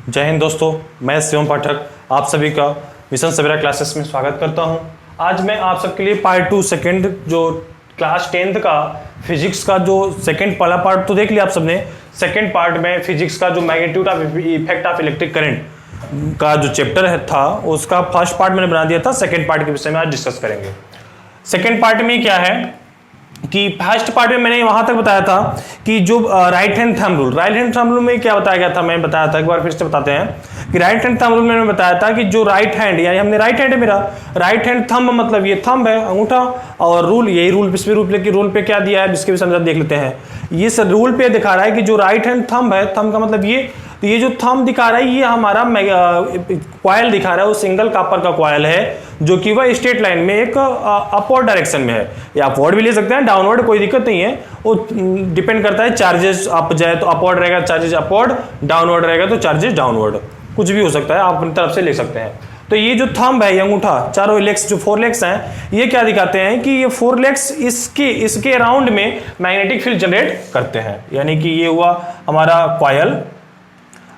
जय हिंद दोस्तों, मैं शिवम पाठक आप सभी का मिशन सवेरा क्लासेस में स्वागत करता हूं। आज मैं आप सबके लिए पार्ट 2 सेकेंड जो क्लास 10th का फिजिक्स का जो सेकेंड पहला पार्ट तो देख लिया आप सबने। सेकेंड पार्ट में फिजिक्स का जो magnitude of effect of electric current का जो चैप्टर था उसका फर्स्ट पार्ट मैंने बना दिया था। सेकेंड पार्ट के विषय में आज डिस्कस करेंगे। सेकेंड पार्ट में क्या है कि फर्स्ट पार्ट में मैंने वहां तक बताया था कि जो राइट हैंड थंब रूल में क्या बताया गया था, मैं बताया था, एक बार फिर से बताते हैं कि राइट हैंड थंब रूल में मैंने बताया था कि जो राइट हैंड यानी हमने राइट हैंड है मेरा, राइट हैंड थंब मतलब ये थंब है अंगूठा, और रूल यही रूल इस रूल पे क्या दिया है जिसके विषय में देख लेते हैं। ये रूल पे दिखा रहा है कि जो राइट हैंड थंब है, थंब का मतलब ये, तो ये जो थंब दिखा रहा है ये हमारा कॉयल दिखा रहा है, वो सिंगल कॉपर का कॉयल है जो कि वह स्ट्रेट लाइन में एक अपवर्ड डायरेक्शन में है, या अपवर्ड भी ले सकते हैं, डाउनवर्ड कोई दिक्कत नहीं है, वो डिपेंड करता है चार्जेस अप जाए तो अपवर्ड रहेगा, चार्जेस अपवर्ड, डाउनवर्ड रहेगा तो चार्जेस डाउनवर्ड, कुछ भी हो सकता है, आप अपनी तरफ से ले सकते हैं। तो ये जो थंब है, ये अंगूठा, चारों लेग्स जो 4 लेग्स हैं, ये क्या दिखाते हैं कि ये 4 लेग्स इसके अराउंड में मैग्नेटिक फील्ड जनरेट करते हैं, यानी कि ये हुआ हमारा कॉयल।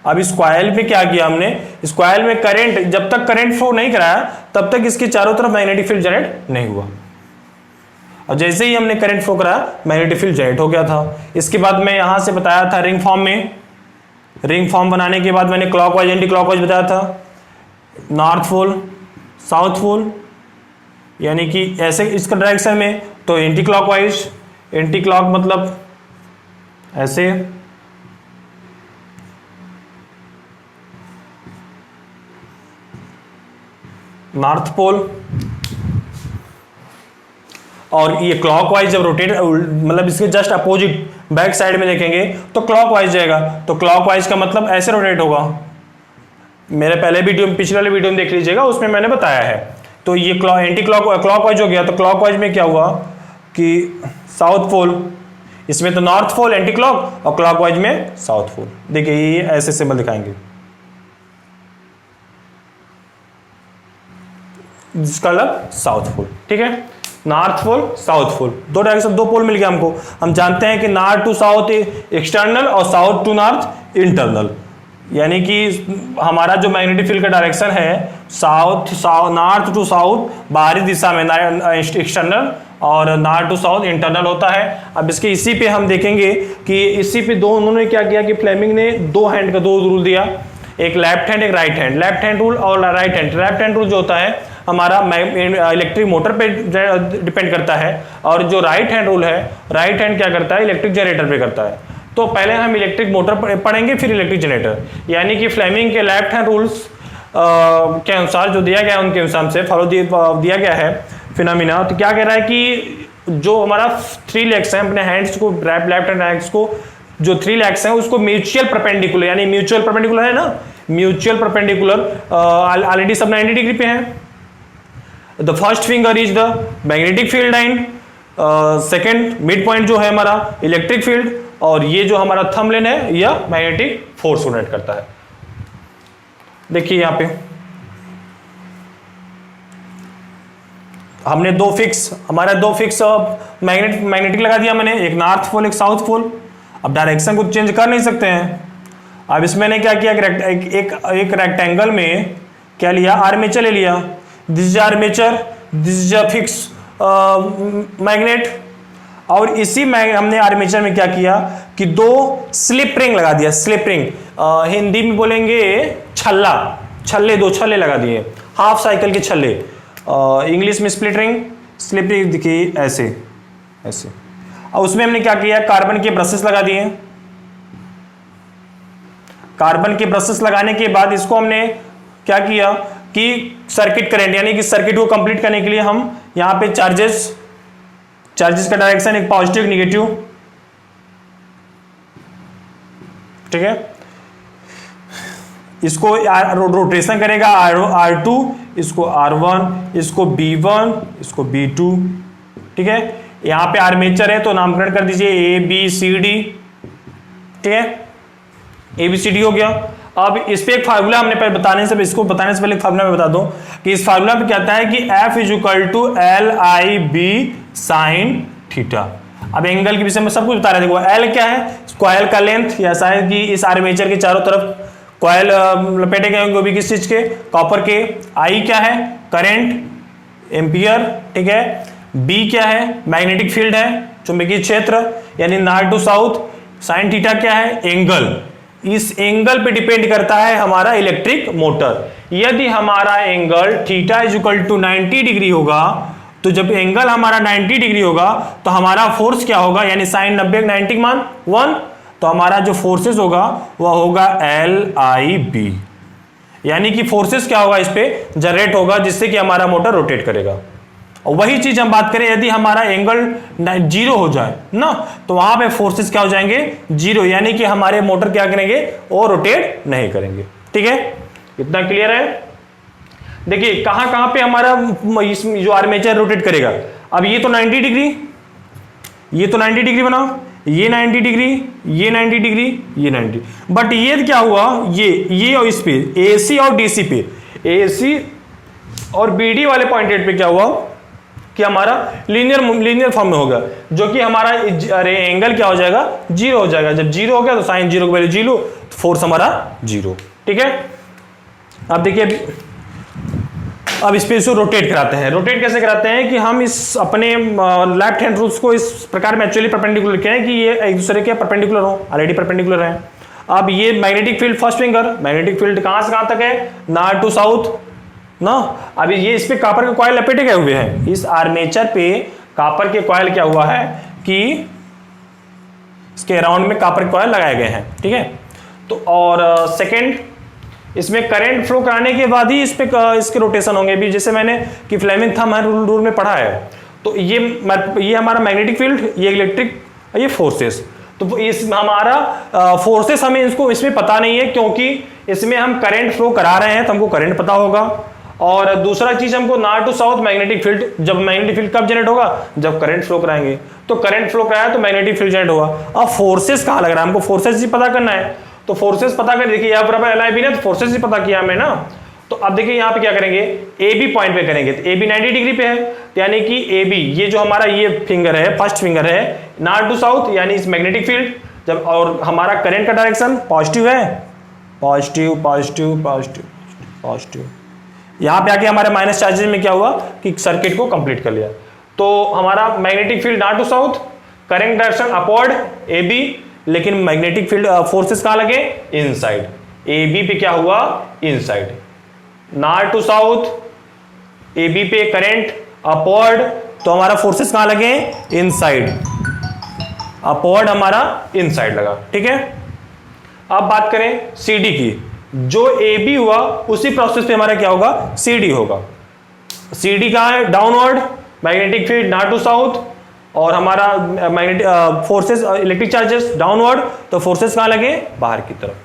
अब इस कॉयल में क्या किया हमने, इस कॉयल में करंट, जब तक करंट फ्लो नहीं कराया तब तक इसके चारों तरफ मैग्नेटिक फील्ड जनरेट नहीं हुआ, और जैसे ही हमने करंट फ्लो कराया मैग्नेटिक फील्ड जनरेट हो गया था। इसके बाद मैं यहां से बताया था रिंग फॉर्म में, रिंग फॉर्म बनाने के बाद मैंने क्लॉकवाइज एंटी क्लॉकवाइज बताया था, नॉर्थ पोल साउथ पोल, यानी कि ऐसे इसका डायरेक्शन में, तो एंटी क्लॉकवाइज, एंटी क्लॉक मतलब ऐसे, नॉर्थ पोल, और ये क्लॉकवाइज जब रोटेट मतलब इसके जस्ट अपोजिट बैक साइड में देखेंगे तो क्लॉकवाइज जाएगा, तो क्लॉकवाइज का मतलब ऐसे रोटेट होगा। मेरे पहले वीडियो में, पिछले वाले वीडियो में देख लीजिएगा, उसमें मैंने बताया है। तो ये एंटी क्लॉकवाइज हो गया, तो क्लॉकवाइज में क्या हुआ कि साउथ पोल, इसमें तो नॉर्थ पोल एंटी क्लॉक, और क्लॉकवाइज में साउथ पोल। देखिए ये ऐसे सिंबल दिखाएंगे, जिसका अलग साउथ पोल, ठीक है, नॉर्थ पोल साउथ पोल, दो डायरेक्शन, दो पोल मिल गया हमको। हम जानते हैं कि नॉर्थ टू साउथ एक्सटर्नल और साउथ टू नॉर्थ इंटरनल, यानी कि हमारा जो मैग्नेटिक फील्ड का डायरेक्शन है नॉर्थ टू साउथ बाहरी दिशा में एक्सटर्नल, और नॉर्थ टू साउथ इंटरनल होता है। अब इसके इसी पे हम देखेंगे कि इसी पे उन्होंने क्या किया कि फ्लेमिंग ने दो हैंड का दो रूल दिया, एक लेफ्ट हैंड एक right hand, left hand rule और right hand. Left hand rule जो होता है हमारा इलेक्ट्रिक मोटर पे डिपेंड करता है, और जो राइट हैंड रूल है, राइट हैंड क्या करता है, इलेक्ट्रिक जनरेटर पे करता है। तो पहले हम इलेक्ट्रिक मोटर पढ़ेंगे फिर इलेक्ट्रिक जनरेटर, यानी कि फ्लेमिंग के लेफ्ट हैंड रूल्स के अनुसार जो दिया गया है उनके अनुसार से फॉलो दिया गया है फिनोमिना। तो क्या कह रहा है कि जो हमारा 3 लेग्स हैं, अपने हैंड्स को, लेफ्ट हैंड हैंड्स को, जो 3 लेग्स हैं उसको म्यूचुअल परपेंडिकुलर, यानी म्यूचुअल परपेंडिकुलर है ना, म्यूचुअल परपेंडिकुलर ऑलरेडी सब 90 डिग्री पे है। The first finger is the magnetic field line, second mid point जो है हमारा इलेक्ट्रिक फील्ड, और ये जो हमारा थंब लेन है यह मैग्नेटिक फोर्स जनरेट करता है। देखिए यहां पे हमने दो फिक्स मैग्नेटिक लगा दिया मैंने, एक नॉर्थ पोल एक साउथ पोल। अब डायरेक्शन को चेंज कर नहीं सकते हैं। अब इसमें ने क्या किया, एक रेक्टेंगल में क्या लिया, आर्मेचर ले लिया, this is armature, this is a fix magnet, और इसी में हमने आर्मेचर में क्या किया कि 2 स्लिप रिंग लगा दिया। स्लिप रिंग हिंदी में बोलेंगे छल्ले, 2 छल्ले लगा दिए, हाफ साइकिल के छल्ले, इंग्लिश में स्प्लिट रिंग, स्लिप रिंग देखिए ऐसे ऐसे। और उसमें हमने क्या किया, कार्बन के ब्रशेस लगा दिए। कार्बन के ब्रशेस लगाने के बाद इसको हमने क्या किया कि सर्किट करंट, यानी कि सर्किट को कंप्लीट करने के लिए हम यहां पे चार्जेस का डायरेक्शन एक पॉजिटिव निगेटिव, ठीक है, इसको रोटेशन करेगा R2, इसको R1, इसको B1, इसको B2, ठीक है। यहां पे आर्मेचर है तो नामकरण कर दीजिए ABCD, ठीक है, ABCD हो गया। अब इस पे एक फार्मूला हमने पहले बताने से पहले एक फार्मूला मैं बता दूं कि इस फार्मूला में क्या आता है कि F = LIB sin थीटा। अब एंगल के विषय में सब कुछ बता रहे हैं। देखो L क्या है, कॉयल का लेंथ, या शायद कि इस आर्मेचर के चारों तरफ कॉयल लपेटे गए होंगे वो भी किस चीज के, कॉपर के। आई क्या है, करंट एम्पियर, ठीक है। बी क्या है, मैग्नेटिक फील्ड है, चुंबकीय क्षेत्र यानी north to south. Sine theta क्या है, एंगल। इस एंगल पे डिपेंड करता है हमारा इलेक्ट्रिक मोटर। यदि हमारा angle theta is equal to 90 degree होगा, तो जब एंगल हमारा 90 डिग्री होगा तो हमारा फोर्स क्या होगा, यानी साइन 90 मान 1, तो हमारा जो फोर्सेस होगा वह होगा LIB, यानी कि फोर्सेस क्या होगा, इस पे जनरेट होगा, जिससे कि हमारा मोटर रोटेट करेगा। और वही चीज हम बात करें यदि हमारा एंगल 0 हो जाए ना, तो वहां पे फोर्सेस क्या हो जाएंगे, 0, यानी कि हमारे मोटर क्या करेंगे, वो रोटेट नहीं करेंगे। ठीक है, इतना क्लियर है। देखिए कहां कहां पे हमारा जो आर्मेचर रोटेट करेगा। अब ये तो 90 डिग्री, ये तो 90 डिग्री बनाओ, ये 90 डिग्री, ये 90 डिग्री, ये 90, बट ये क्या हुआ, ये और इस पे AC और DC पे, AC और BD वाले पॉइंटेड पे क्या हुआ कि हमारा लीनियर फॉर्म में होगा, जो कि हमारा अरे एंगल क्या हो जाएगा, 0 हो जाएगा। जब 0 हो गया तो साइन 0 की वैल्यू 0, फोर्स हमारा 0। ठीक है, अब देखिए अब इस पे इसको रोटेट कराते हैं। रोटेट कैसे कराते हैं कि हम इस अपने लेफ्ट हैंड रूल्स को इस प्रकार में एक्चुअली परपेंडिकुलर लिखे हैं कि ये एक दूसरे के परपेंडिकुलर हो, ऑलरेडी परपेंडिकुलर है। अब ये magnetic field first finger, magnetic field कहां से कहां तक है, नॉर्थ टू साउथ ना। अभी ये इस पे कॉपर के कॉइल लपेटे गए हुए हैं, इस आर्मेचर पे कॉपर के कॉइल क्या हुआ है कि इसके अराउंड में कॉपर के कॉइल लगाए गए हैं। ठीक है, तो और सेकेंड, इसमें करंट फ्लो कराने के बाद ही इस पे इसके रोटेशन होंगे भी, जैसे मैंने कि फ्लेमिंग थंब रूल में पढ़ा है। तो ये हमारा मैग्नेटिक फील्ड, ये इलेक्ट्रिक, ये फोर्सेस। तो इस हमारा फोर्सेस हमें इसमें पता नहीं है, क्योंकि इसमें हम करंट फ्लो करा रहे हैं तो हमको करंट पता होगा। और दूसरा चीज हमको north to south magnetic field, जब मैग्नेटिक फील्ड कब जनरेट होगा, जब करंट फ्लो कराएंगे। तो करंट फ्लो कराया तो मैग्नेटिक फील्ड जनरेट होगा। अब फोर्सेस कहां लग रहा है, हमको फोर्सेस ही पता करना है। तो फोर्सेस पता कर, देखिए यहाँ पर LIB ने तो फोर्सेस ही पता किया हमें ना। तो अब देखिए यहाँ पे क्या करेंगे, AB पॉइंट पे करेंगे। तो AB 90 डिग्री पे है, तो यानी कि AB ये जो हमारा ये फिंगर है, फर्स्ट फिंगर है, नॉर्थ टू साउथ यानी इस मैग्नेटिक फील्ड। जब और हमारा करंट का डायरेक्शन पॉजिटिव है, पॉजिटिव पॉजिटिव पॉजिटिव पॉजिटिव, यहाँ पे आके हमारे माइनस चार्जेस में क्या हुआ कि सर्किट को कंप्लीट कर लिया। तो हमारा magnetic field north to south, current direction upward AB, लेकिन मैग्नेटिक फील्ड फोर्सेस कहां लगे, इनसाइड। AB पे क्या हुआ, inside. North to south, AB पे करंट अपवर्ड, तो हमारा फोर्सेस कहां लगे, इनसाइड। अपवर्ड हमारा इनसाइड लगा। ठीक है, अब बात करें CD की, जो AB हुआ उसी प्रोसेस पे हमारा क्या होगा, CD होगा। CD कहां है, downward, magnetic field north to south, और हमारा magnetic forces electric charges downward, तो फोर्सेस कहां लगे, बाहर की तरफ।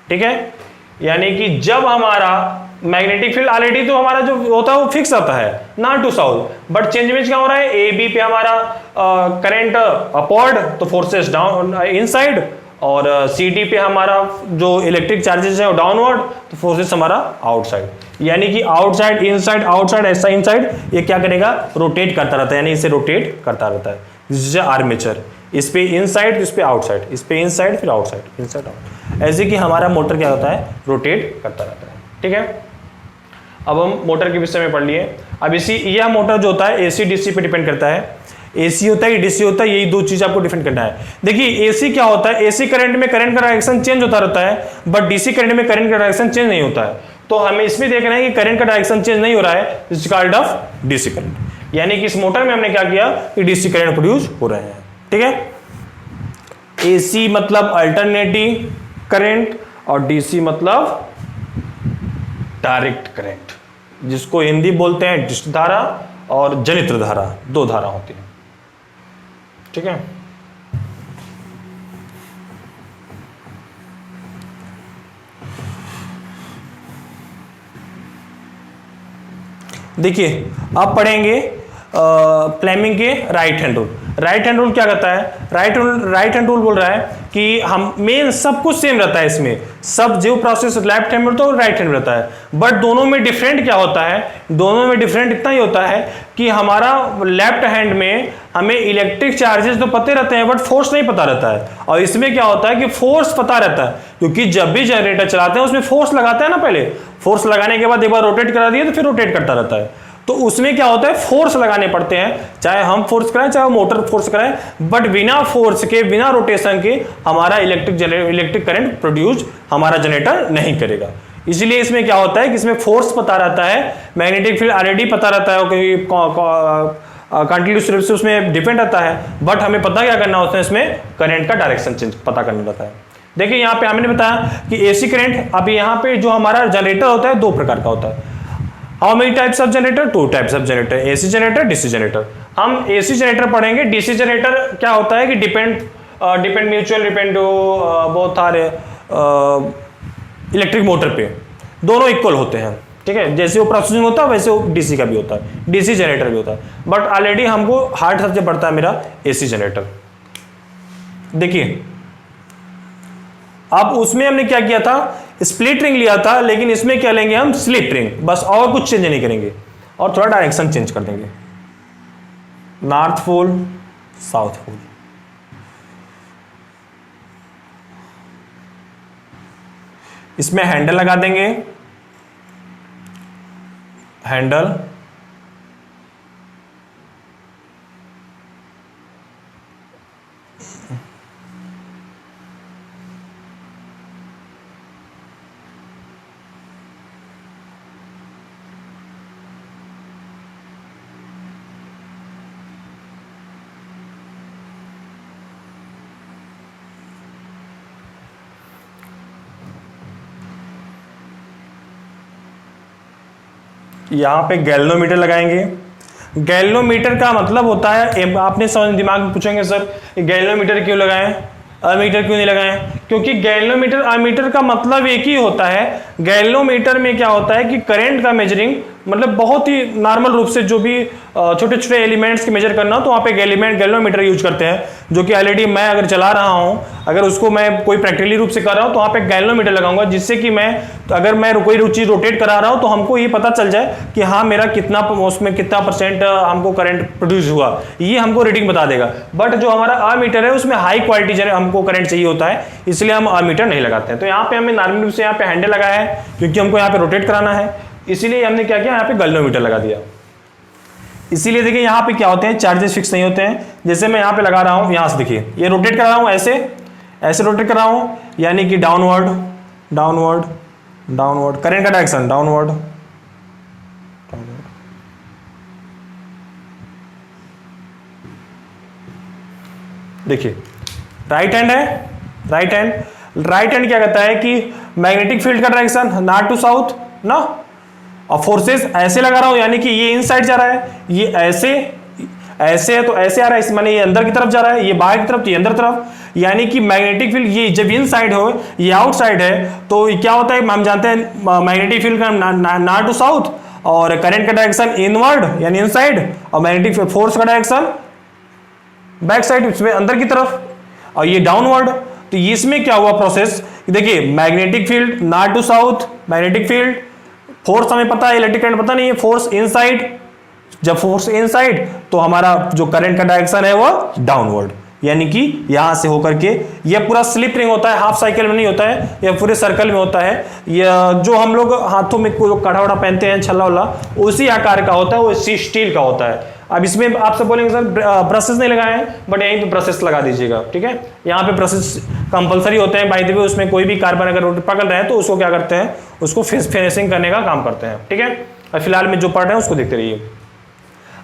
ठीक है, यानी कि जब हमारा मैग्नेटिक फील्ड ऑलरेडी तो हमारा जो होता है वो फिक्स होता है north to south, but change में क्या हो रहा है, AB पे हमारा करंट अपवर्ड, तो फोर्सेस डाउन इनसाइड, और CD पे हमारा जो इलेक्ट्रिक चार्जेस है वो डाउनवर्ड, तो फोर्सेस हमारा आउटसाइड। यानी कि आउटसाइड इनसाइड, आउटसाइड ऐसा इनसाइड, ये क्या करेगा, रोटेट करता रहता है, यानी इसे रोटेट करता रहता है। दिस आर्मेचर, इस पे इनसाइड, इस पे आउटसाइड, इस पे इनसाइड, फिर आउटसाइड, इनसाइड आउट, ऐसे कि हमारा मोटर क्या होता है, रोटेट करता रहता है। ठीक है, अब हम मोटर के विषय में पढ़ लिए। अब यह मोटर जो होता है AC DC पे डिपेंड करता है। AC होता है, DC होता है, यही दो चीज आपको डिफरेंट करना है। देखिए AC क्या होता है, AC करंट में करंट का डायरेक्शन चेंज होता रहता है, बट DC करंट में करंट का डायरेक्शन चेंज नहीं होता है। तो हमें इसमें देखना है कि करंट का डायरेक्शन चेंज नहीं हो रहा है, it's called off DC current. यानी कि इस मोटर में हमने क्या किया कि DC करंट प्रोड्यूस हो रहे हैं। ठीक है, AC मतलब अल्टरनेटिंग करंट और DC मतलब डायरेक्ट करंट, जिसको हिंदी बोलते हैं डिस्क धारा और जनित्र धारा, दो धारा होती है। ठीक है, देखिए अब पढ़ेंगे फ्लेमिंग के right hand rule. Right hand rule क्या कहता है, राइट हैंड रूल बोल रहा है कि हम मेन सब कुछ सेम रहता है इसमें, सब जो प्रोसेस लेफ्ट हैंड में रहता है और राइट हैंड में रहता है, बट दोनों में डिफरेंट क्या होता है, दोनों में डिफरेंट इतना ही होता है कि हमारा लेफ्ट हैंड में हमें इलेक्ट्रिक चार्जेस तो पते रहते हैं बट फोर्स नहीं पता रहता है, और इसमें क्या होता है कि फोर्स पता रहता है, क्योंकि जब भी जनरेटर चलाते हैं उसमें फोर्स लगाते हैं ना, पहले फोर्स लगाने के बाद एक बार रोटेट करा दिए तो फिर रोटेट करता रहता है, तो उसमें क्या होता है फोर्स लगाने पड़ते हैं, चाहे हम फोर्स कराएं चाहे मोटर फोर्स कराएं, बट बिना फोर्स के बिना रोटेशन के हमारा इलेक्ट्रिक करंट प्रोड्यूस हमारा जनरेटर नहीं करेगा। इसलिए इसमें क्या होता है कि इसमें फोर्स पता रहता है, मैग्नेटिक फील्ड ऑलरेडी पता रहता है कि कंटिन्यूस रूप से उसमें डिपेंड रहता है, बट हमें पता क्या करना होता है, इसमें करंट का डायरेक्शन चेंज पता करना रहता है। देखिए यहाँ पे हमने बताया कि एसी करंट, अब यहाँ पे जो हमारा जनरेटर होता है दो प्रकार का होता है। How many types of generator? Two types of generator, AC generator, DC generator. हम एसी जनरेटर पढ़ेंगे। डीसी जनरेटर क्या होता है कि डिपेंड म्यूचुअल डिपेंड बहुत सारे इलेक्ट्रिक मोटर पे, दोनों इक्वल होते हैं, ठीक है, जैसे वो प्रोसेसिंग होता है वैसे वो डीसी का भी होता है, डीसी जनरेटर भी होता है, बट ऑलरेडी हमको हार्ड सबसे पड़ता है मेरा एसी जनरेटर। देखिए अब उसमें हमने क्या किया था, स्प्लिट रिंग लिया था, लेकिन इसमें क्या लेंगे हम, स्लिप रिंग, बस और कुछ चेंज नहीं करेंगे, और थोड़ा डायरेक्शन चेंज कर देंगे, नॉर्थ पोल साउथ पोल। इसमें हैंडल लगा देंगे, हैंडल यहां पे गैल्वेनोमीटर लगाएंगे। गैल्वेनोमीटर का मतलब होता है, आपने समझ दिमाग में पूछेंगे सर गैल्वेनोमीटर क्यों लगाएं, अमीटर क्यों नहीं लगाएं, क्योंकि गैल्वेनोमीटर अमीटर का मतलब एक ही होता है। गैल्वेनोमीटर में क्या होता है कि करंट का मेजरिंग, मतलब बहुत ही नॉर्मल रूप से जो भी छोटे छोटे एलिमेंट्स के मेजर करना हो तो वहाँ पे गैल्वेनोमीटर यूज करते हैं, जो कि ऑलरेडी मैं अगर चला रहा हूँ, अगर उसको मैं कोई प्रैक्टिकली रूप से कर रहा हूँ तो वहाँ पे गैल्वेनोमीटर लगाऊंगा, जिससे कि मैं अगर मैं कोई चीज रोटेट करा रहा हूँ तो हमको ये पता चल जाए कि हाँ मेरा कितना उसमें कितना % हमको करंट प्रोड्यूस हुआ, ये हमको रीडिंग बता देगा। बट जो हमारा अमीटर है उसमें हाई क्वालिटी हमको करंट चाहिए होता है, इसलिए हम अमीटर नहीं लगाते हैं। तो यहाँ पे हमें नॉर्मल रूप से यहाँ पे हैंडल लगाया है क्योंकि हमको यहाँ पे रोटेट कराना है, इसीलिए हमने क्या किया, यहाँ पे गैल्वेनोमीटर लगा दिया। इसीलिए देखिए यहाँ पे क्या होते हैं, चार्जेस फिक्स नहीं होते हैं। जैसे मैं यहाँ पे लगा रहा हूँ, यहाँ से देखिए ये रोटेट कर रहा हूँ, ऐसे ऐसे रोटेट कर रहा हूँ, यानी कि डाउनवर्ड डाउनवर्ड डाउनवर्ड, करंट का डायरेक्शन डाउनवर्ड। देखिए राइट हैंड है, राइट हैंड क्या कहता है कि मैग्नेटिक फील्ड का डायरेक्शन नॉर्थ टू साउथ ना, और फोर्सेस ऐसे लगा रहा हूं, यानी कि ये इनसाइड जा रहा है, ये ऐसे ऐसे है तो ऐसे आ रहा है, माने ये अंदर की तरफ जा रहा है, ये बाहर की तरफ तो ये अंदर तरफ, यानी कि मैग्नेटिक फील्ड ये जब इनसाइड हो ये आउटसाइड है तो क्या होता है, हम जानते हैं मैग्नेटिक फील्ड का नॉर्थ टू साउथ, और करंट का डायरेक्शन इनवर्ड यानी इनसाइड, और मैग्नेटिक फोर्स का डायरेक्शन बैक साइड इसमें अंदर की तरफ, और ये डाउनवर्ड। तो इसमें क्या हुआ प्रोसेस, देखिए magnetic field north to south, magnetic field, force हमें पता है, इलेक्ट्रिक करंट पता नहीं है, फोर्स इनसाइड, जब फोर्स इनसाइड तो हमारा जो करंट का डायरेक्शन है वो डाउनवर्ड, यानी कि यहां से होकर के ये पूरा स्लिप रिंग होता है, हाफ साइकिल में नहीं होता है, यह पूरे सर्कल में होता है। यह जो हम लोग हाथों में कोई कड़ा वड़ा पहनते हैं छल्ला वाला, उसी आकार का होता है, वो स्टील का होता है। अब इसमें आप सब बोलेंगे सर ब्रशेस नहीं लगाए हैं, बट यहीं पे ब्रशेस लगा दीजिएगा, ठीक है। यहाँ पे ब्रशेस कंपलसरी होते हैं, बाय द वे उसमें कोई भी कार्बन अगर पकड़ रहे हैं तो उसको क्या करते हैं, उसको फिनिशिंग करने का काम करते हैं, ठीक है। और फिलहाल में जो पढ़ रहे हैं उसको देखते रहिए।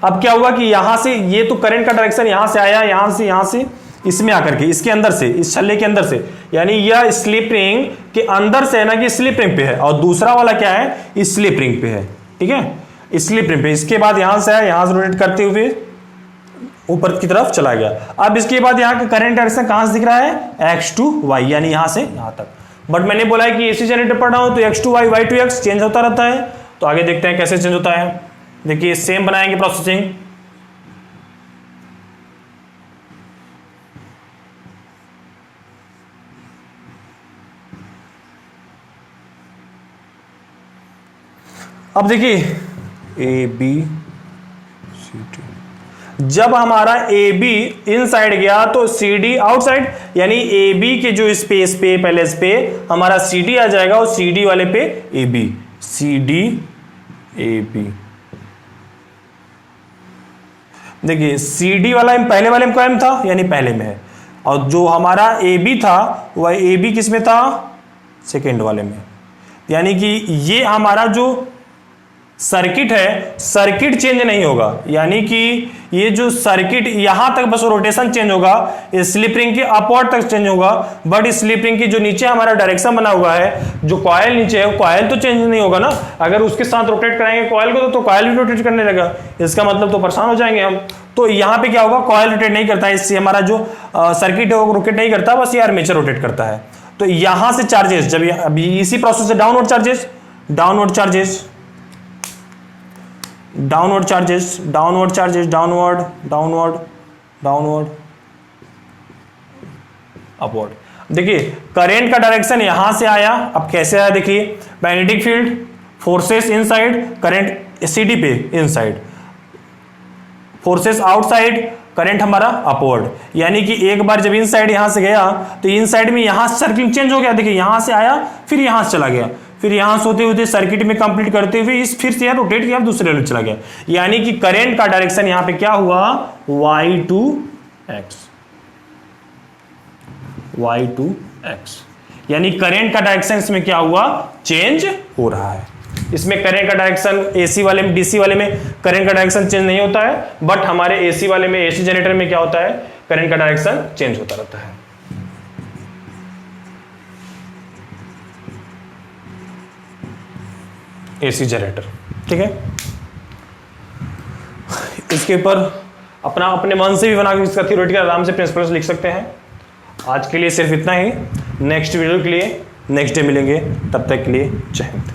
अब क्या हुआ कि यहां से ये तो करंट का डायरेक्शन यहां से आया, यहां से इसमें आकर के इसके अंदर से, इस छल्ले के अंदर से, यानी यह स्लिप रिंग के अंदर से है ना कि स्लिप रिंग पे है, और दूसरा वाला क्या है, इस स्लिप रिंग पे है, ठीक है, स्लिप रिंग पे। इसके बाद यहां से है, यहां से रोटेट करते हुए ऊपर की तरफ चला गया। अब इसके बाद यहाँ का करंट डायरेक्शन कहां से दिख रहा है, x to y, यानी यहां से यहां तक। बट मैंने बोला है कि एसी जनरेटर पढ़ रहा हूं तो x to y, y to x change होता रहता है। तो आगे देखते हैं कैसे चेंज होता है। देखिए सेम बनाएंगे प्रोसेसिंग, अब देखिए ए बी सी डी, जब हमारा ए बी इन साइड गया तो सी डी आउटसाइड, यानी ए बी के जो स्पेस पे पहले इस पे हमारा सी डी आ जाएगा और सी डी वाले पे A B, C D A B. देखिए सी डी वाला पहले वाले में कौन था, यानी पहले में है, और जो हमारा ए बी था वह ए बी किस में था, सेकेंड वाले में। यानी कि ये हमारा जो सर्किट है, सर्किट चेंज नहीं होगा, यानी कि ये जो सर्किट यहां तक बस रोटेशन चेंज होगा, स्लिप रिंग के अपवर्ड तक चेंज होगा, बट स्लिप रिंग की जो नीचे हमारा डायरेक्शन बना हुआ है, जो कॉइल नीचे है, कॉइल तो चेंज नहीं होगा ना। अगर उसके साथ रोटेट कराएंगे कॉइल को तो कॉइल भी रोटेट करने लगा, इसका मतलब तो परेशान हो जाएंगे हम। तो यहाँ पे क्या होगा, कॉइल रोटेट नहीं करता है, इससे हमारा जो सर्किट है वो रोटेट नहीं करता, बस ये आर्मेचर रोटेट करता है। तो यहां से चार्जेस, जब अभी इसी प्रोसेस से downward charges, downward charges, downward charges, downward charges, downward downward downward upward. देखिए करंट का डायरेक्शन यहां से आया, अब कैसे आया देखिए, magnetic field, forces inside, current CD पे इनसाइड, फोर्सेस आउटसाइड, करंट हमारा अपवर्ड। यानी कि एक बार जब इनसाइड यहां से गया तो इनसाइड में यहां सर्किल चेंज हो गया, देखिए यहां से आया फिर यहां से चला गया, फिर यहां से होते होते सर्किट में कंप्लीट करते हुए इस फिर से रोटेट किया, दूसरे लेवल चला गया। यानी कि करंट का डायरेक्शन यहां पे क्या हुआ, y to x, y to x, यानी करंट का डायरेक्शन इसमें क्या हुआ, चेंज हो रहा है। इसमें करंट का डायरेक्शन एसी वाले में, डीसी वाले में करंट का डायरेक्शन चेंज नहीं होता है, बट हमारे एसी वाले में, एसी जनरेटर में क्या होता है, करंट का डायरेक्शन चेंज होता रहता है। एसी जनरेटर, ठीक है। इसके ऊपर अपने मन से भी बना के इसका थ्योरेटिकल आराम से प्रिंसिपल्स लिख सकते हैं। आज के लिए सिर्फ इतना ही, नेक्स्ट वीडियो के लिए नेक्स्ट डे मिलेंगे, तब तक के लिए जय हिंद।